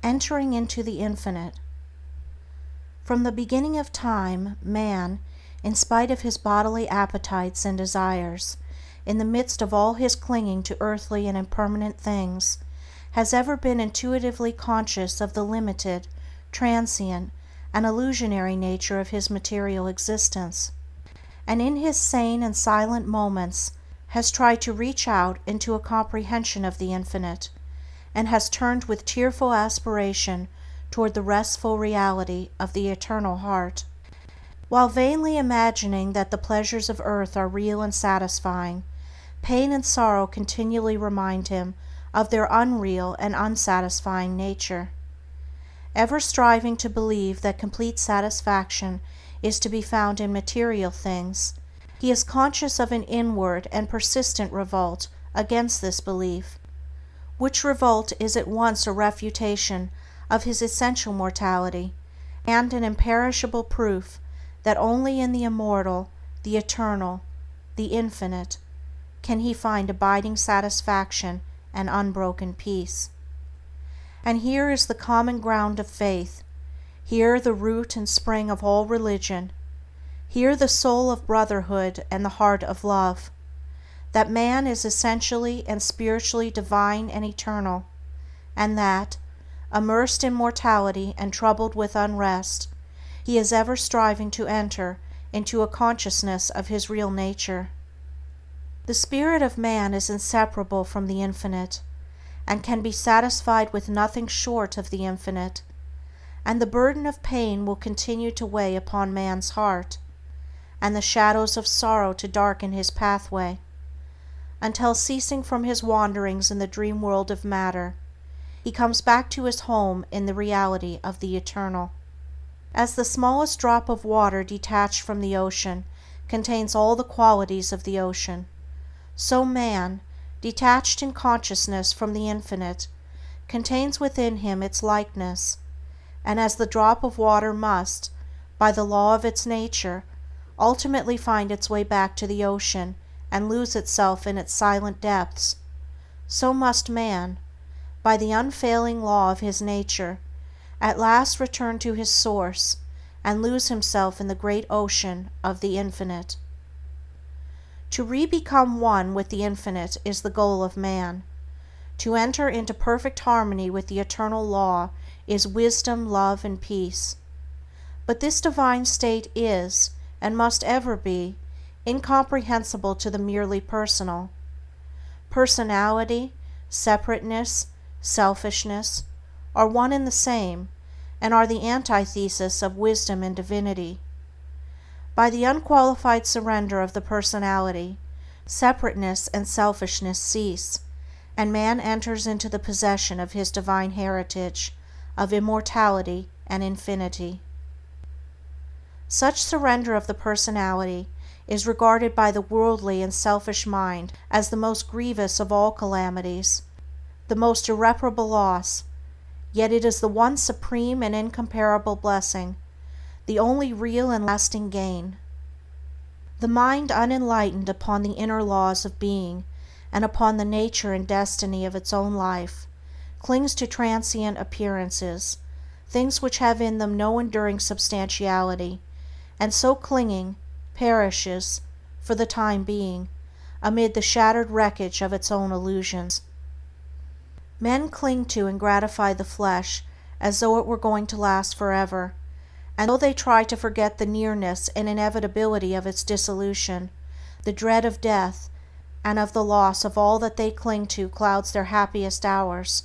entering into the infinite. From the beginning of time, man, in spite of his bodily appetites and desires, in the midst of all his clinging to earthly and impermanent things, has ever been intuitively conscious of the limited, transient, and illusionary nature of his material existence, and in his sane and silent moments has tried to reach out into a comprehension of the infinite, and has turned with tearful aspiration toward the restful reality of the eternal heart. While vainly imagining that the pleasures of earth are real and satisfying, pain and sorrow continually remind him of their unreal and unsatisfying nature. Ever striving to believe that complete satisfaction is to be found in material things, he is conscious of an inward and persistent revolt against this belief, which revolt is at once a refutation of his essential mortality and an imperishable proof that only in the immortal, the eternal, the infinite, can he find abiding satisfaction and unbroken peace. And here is the common ground of faith, here the root and spring of all religion, here the soul of brotherhood and the heart of love, that man is essentially and spiritually divine and eternal, and that, immersed in mortality and troubled with unrest, he is ever striving to enter into a consciousness of his real nature. The spirit of man is inseparable from the infinite, and can be satisfied with nothing short of the infinite, and the burden of pain will continue to weigh upon man's heart, and the shadows of sorrow to darken his pathway, until, ceasing from his wanderings in the dream world of matter, he comes back to his home in the reality of the eternal. As the smallest drop of water detached from the ocean contains all the qualities of the ocean, so man, detached in consciousness from the infinite, contains within him its likeness, and as the drop of water must, by the law of its nature, ultimately find its way back to the ocean and lose itself in its silent depths, so must man, by the unfailing law of his nature, at last return to his source and lose himself in the great ocean of the infinite. To re-become one with the infinite is the goal of man. To enter into perfect harmony with the eternal law is wisdom, love, and peace. But this divine state is, and must ever be, incomprehensible to the merely personal. Personality, separateness, selfishness are one and the same, and are the antithesis of wisdom and divinity. By the unqualified surrender of the personality, separateness and selfishness cease, and man enters into the possession of his divine heritage of immortality and infinity. Such surrender of the personality is regarded by the worldly and selfish mind as the most grievous of all calamities, the most irreparable loss, yet it is the one supreme and incomparable blessing, the only real and lasting gain. The mind unenlightened upon the inner laws of being and upon the nature and destiny of its own life clings to transient appearances, things which have in them no enduring substantiality, and so clinging, perishes, for the time being, amid the shattered wreckage of its own illusions. Men cling to and gratify the flesh as though it were going to last forever, and though they try to forget the nearness and inevitability of its dissolution, the dread of death and of the loss of all that they cling to clouds their happiest hours,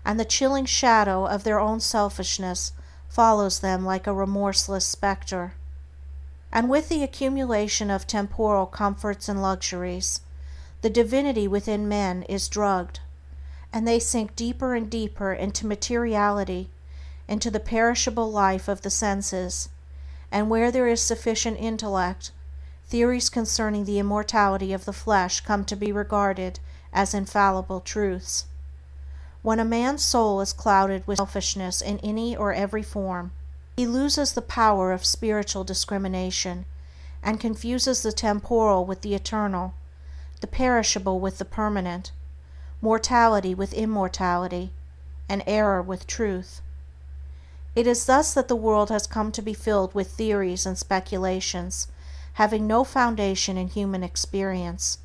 and the chilling shadow of their own selfishness follows them like a remorseless spectre. And with the accumulation of temporal comforts and luxuries, the divinity within men is drugged, and they sink deeper and deeper into materiality, into the perishable life of the senses, and where there is sufficient intellect, theories concerning the immortality of the flesh come to be regarded as infallible truths. When a man's soul is clouded with selfishness in any or every form, he loses the power of spiritual discrimination, and confuses the temporal with the eternal, the perishable with the permanent, mortality with immortality, and error with truth. It is thus that the world has come to be filled with theories and speculations, having no foundation in human experience.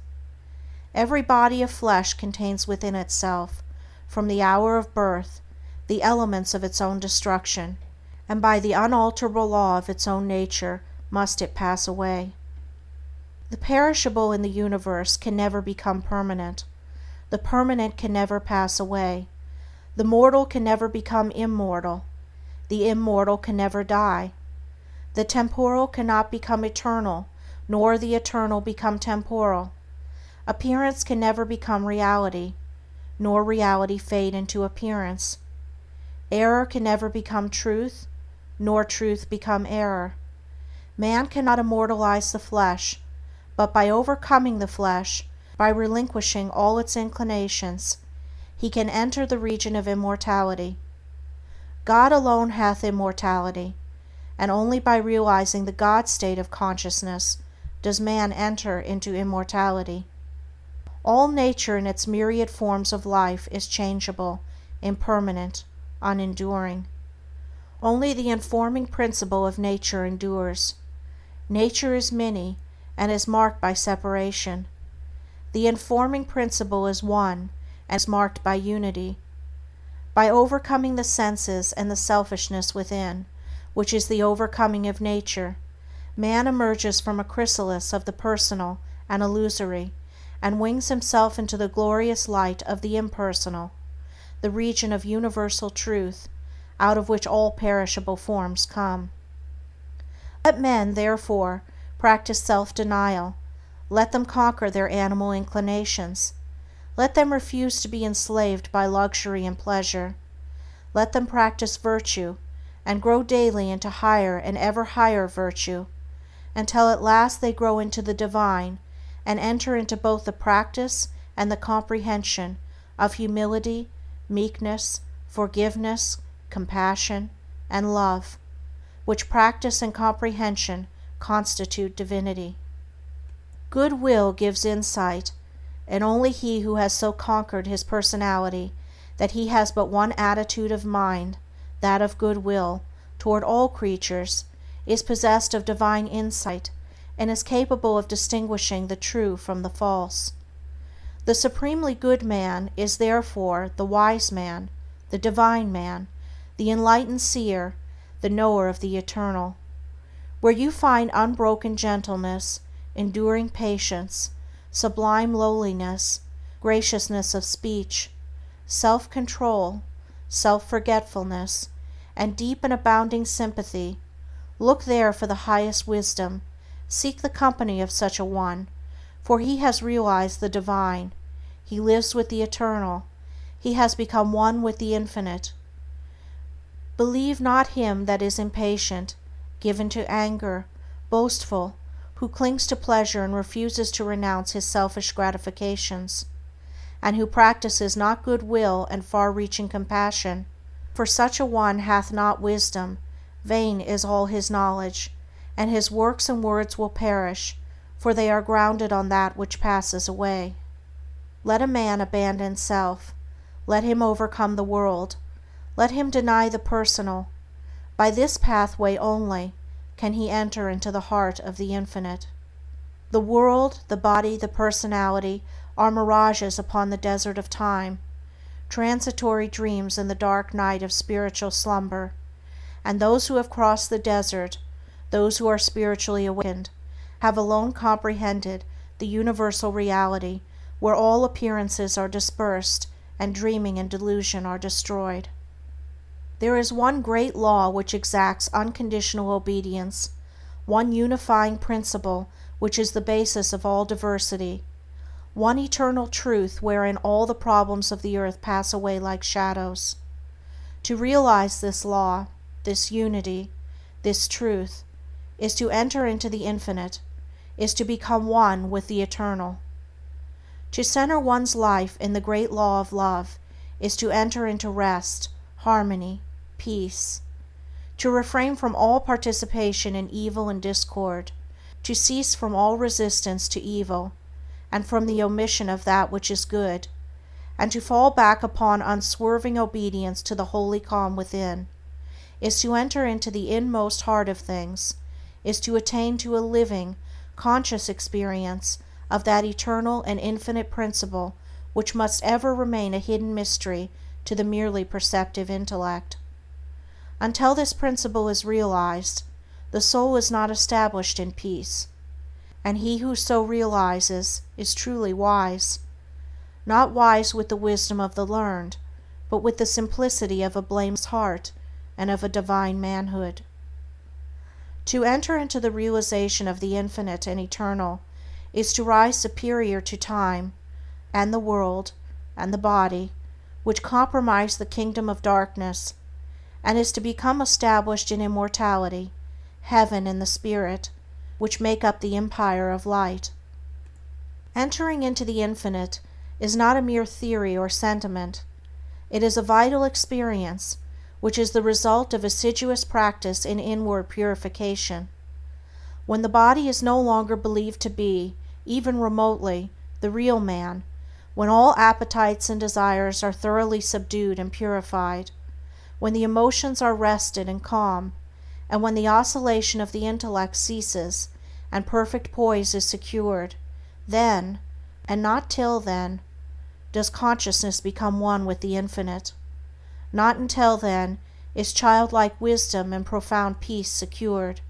Every body of flesh contains within itself, from the hour of birth, the elements of its own destruction, and by the unalterable law of its own nature must it pass away. The perishable in the universe can never become permanent. The permanent can never pass away. The mortal can never become immortal. The immortal can never die. The temporal cannot become eternal, nor the eternal become temporal. Appearance can never become reality, nor reality fade into appearance. Error can never become truth, nor truth become error. Man cannot immortalize the flesh, but by overcoming the flesh, by relinquishing all its inclinations, he can enter the region of immortality. God alone hath immortality, and only by realizing the God state of consciousness does man enter into immortality. All nature in its myriad forms of life is changeable, impermanent, unenduring. Only the informing principle of nature endures. Nature is many, and is marked by separation. The informing principle is one, and is marked by unity. By overcoming the senses and the selfishness within, which is the overcoming of nature, man emerges from a chrysalis of the personal and illusory, and wings himself into the glorious light of the impersonal, the region of universal truth, out of which all perishable forms come. Let men, therefore, practice self-denial. Let them conquer their animal inclinations. Let them refuse to be enslaved by luxury and pleasure. Let them practice virtue, and grow daily into higher and ever higher virtue, until at last they grow into the divine, and enter into both the practice and the comprehension of humility, meekness, forgiveness, compassion, and love, which practice and comprehension constitute divinity. Goodwill gives insight, and only he who has so conquered his personality that he has but one attitude of mind, that of goodwill, toward all creatures, is possessed of divine insight, and is capable of distinguishing the true from the false. The supremely good man is therefore the wise man, the divine man, the enlightened seer, the knower of the eternal. Where you find unbroken gentleness, enduring patience, sublime lowliness, graciousness of speech, self-control, self-forgetfulness, and deep and abounding sympathy, look there for the highest wisdom, seek the company of such a one, for he has realized the divine, he lives with the eternal, he has become one with the infinite. Believe not him that is impatient, given to anger, boastful, who clings to pleasure and refuses to renounce his selfish gratifications, and who practices not goodwill and far-reaching compassion, for such a one hath not wisdom, vain is all his knowledge, and his works and words will perish, for they are grounded on that which passes away. Let a man abandon self, let him overcome the world, let him deny the personal. By this pathway only can he enter into the heart of the infinite. The world, the body, the personality are mirages upon the desert of time, transitory dreams in the dark night of spiritual slumber, and those who have crossed the desert, those who are spiritually awakened, have alone comprehended the universal reality where all appearances are dispersed and dreaming and delusion are destroyed. There is one great law which exacts unconditional obedience, one unifying principle which is the basis of all diversity, one eternal truth wherein all the problems of the earth pass away like shadows. To realize this law, this unity, this truth, is to enter into the infinite, is to become one with the eternal. To center one's life in the great law of love is to enter into rest, harmony, peace. To refrain from all participation in evil and discord, to cease from all resistance to evil, and from the omission of that which is good, and to fall back upon unswerving obedience to the holy calm within, is to enter into the inmost heart of things, is to attain to a living, conscious experience of that eternal and infinite principle which must ever remain a hidden mystery to the merely perceptive intellect. Until this principle is realized, the soul is not established in peace, and he who so realizes is truly wise, not wise with the wisdom of the learned, but with the simplicity of a blameless heart and of a divine manhood. To enter into the realization of the infinite and eternal is to rise superior to time, and the world, and the body, which compromise the kingdom of darkness, and is to become established in immortality, heaven and the spirit, which make up the empire of light. Entering into the infinite is not a mere theory or sentiment. It is a vital experience, which is the result of assiduous practice in inward purification. When the body is no longer believed to be, even remotely, the real man, when all appetites and desires are thoroughly subdued and purified, when the emotions are rested and calm, and when the oscillation of the intellect ceases and perfect poise is secured, then, and not till then, does consciousness become one with the infinite. Not until then is childlike wisdom and profound peace secured.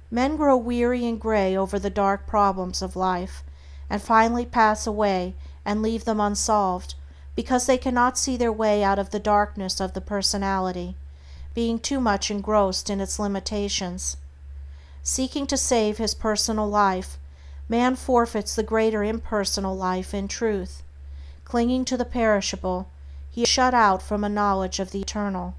Men grow weary and gray over the dark problems of life, and finally pass away and leave them unsolved, because they cannot see their way out of the darkness of the personality, being too much engrossed in its limitations. Seeking to save his personal life, man forfeits the greater impersonal life in truth. Clinging to the perishable, he is shut out from a knowledge of the eternal.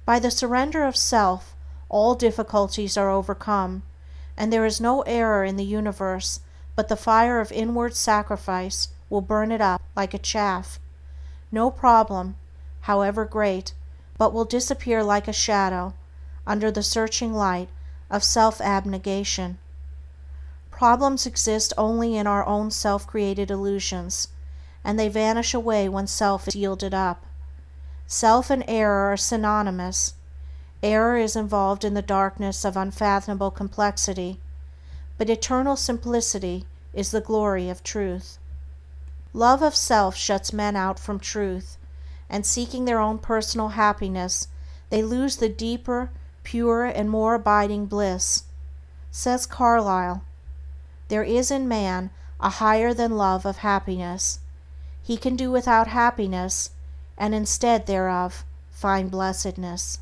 By the surrender of self, all difficulties are overcome, and there is no error in the universe but the fire of inward sacrifice will burn it up like a chaff. No problem, however great, but will disappear like a shadow under the searching light of self-abnegation. Problems exist only in our own self-created illusions, and they vanish away when self is yielded up. Self and error are synonymous. Error is involved in the darkness of unfathomable complexity, but eternal simplicity is the glory of truth. Love of self shuts men out from truth, and seeking their own personal happiness, they lose the deeper, purer, and more abiding bliss. Says Carlyle, "There is in man a higher than love of happiness. He can do without happiness, and instead thereof find blessedness."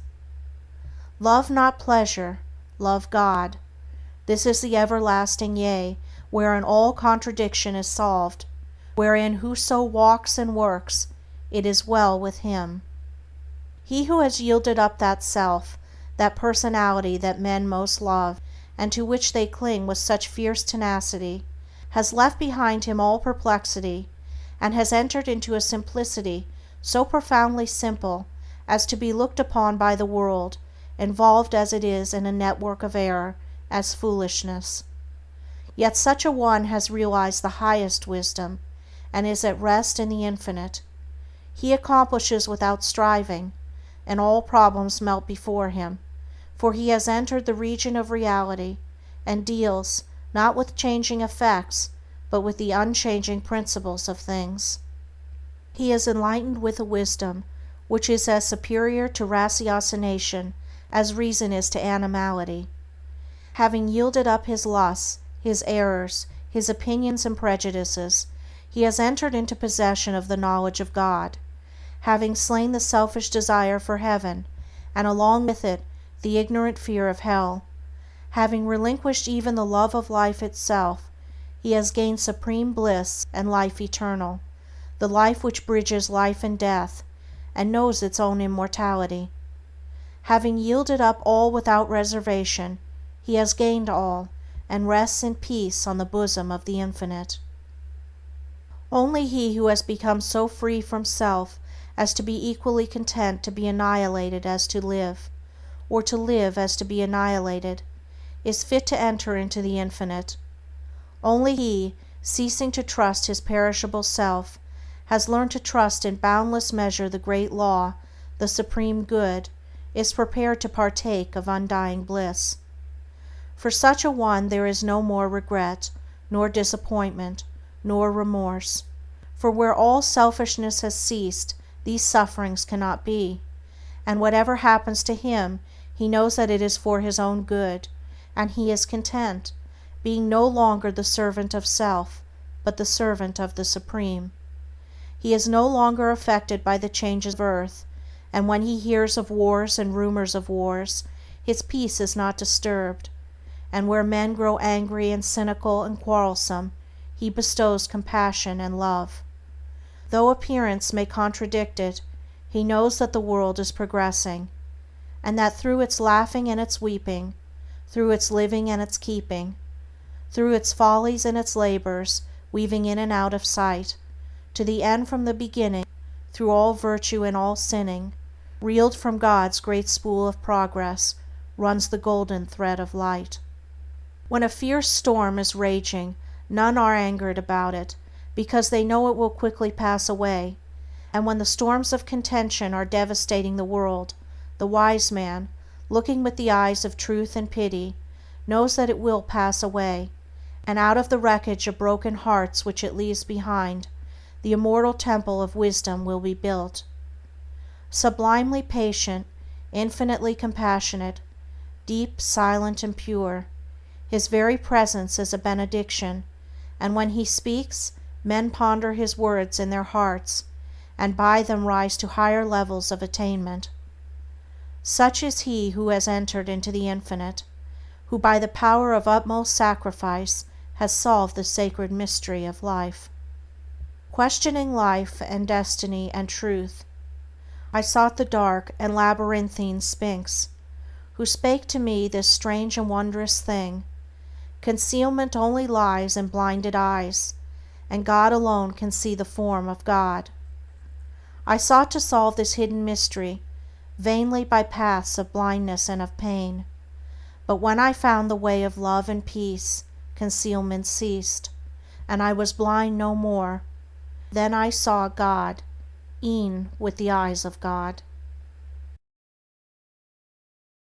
Love not pleasure, love God. This is the everlasting yea, wherein all contradiction is solved, wherein whoso walks and works, it is well with him. He who has yielded up that self, that personality that men most love, and to which they cling with such fierce tenacity, has left behind him all perplexity, and has entered into a simplicity so profoundly simple as to be looked upon by the world, involved as it is in a network of error, as foolishness. Yet such a one has realized the highest wisdom, and is at rest in the infinite. He accomplishes without striving, and all problems melt before him, for he has entered the region of reality, and deals, not with changing effects, but with the unchanging principles of things. He is enlightened with a wisdom which is as superior to ratiocination as reason is to animality. Having yielded up his lusts, his errors, his opinions and prejudices, he has entered into possession of the knowledge of God. Having slain the selfish desire for heaven, and along with it the ignorant fear of hell, having relinquished even the love of life itself, he has gained supreme bliss and life eternal, the life which bridges life and death, and knows its own immortality. Having yielded up all without reservation, he has gained all, and rests in peace on the bosom of the infinite. Only he who has become so free from self as to be equally content to be annihilated as to live, or to live as to be annihilated, is fit to enter into the infinite. Only he, ceasing to trust his perishable self, has learned to trust in boundless measure the great law, the supreme good, is prepared to partake of undying bliss. For such a one there is no more regret, nor disappointment, nor remorse, for where all selfishness has ceased these sufferings cannot be, and whatever happens to him he knows that it is for his own good, and he is content, being no longer the servant of self, but the servant of the Supreme. He is no longer affected by the changes of earth, and when he hears of wars and rumors of wars, his peace is not disturbed, and where men grow angry and cynical and quarrelsome, he bestows compassion and love. Though appearance may contradict it, he knows that the world is progressing, and that through its laughing and its weeping, through its living and its keeping, through its follies and its labors, weaving in and out of sight, to the end from the beginning, through all virtue and all sinning, reeled from God's great spool of progress, runs the golden thread of light. When a fierce storm is raging, none are angered about it, because they know it will quickly pass away, and when the storms of contention are devastating the world, the wise man, looking with the eyes of truth and pity, knows that it will pass away, and out of the wreckage of broken hearts which it leaves behind, the immortal temple of wisdom will be built. Sublimely patient, infinitely compassionate, deep, silent, and pure, his very presence is a benediction, and when he speaks, men ponder his words in their hearts, and by them rise to higher levels of attainment. Such is he who has entered into the infinite, who by the power of utmost sacrifice has solved the sacred mystery of life. Questioning life and destiny and truth, I sought the dark and labyrinthine Sphinx, who spake to me this strange and wondrous thing: concealment only lies in blinded eyes, and God alone can see the form of God. I sought to solve this hidden mystery, vainly by paths of blindness and of pain, but when I found the way of love and peace, concealment ceased, and I was blind no more. Then I saw God, e'en with the eyes of God.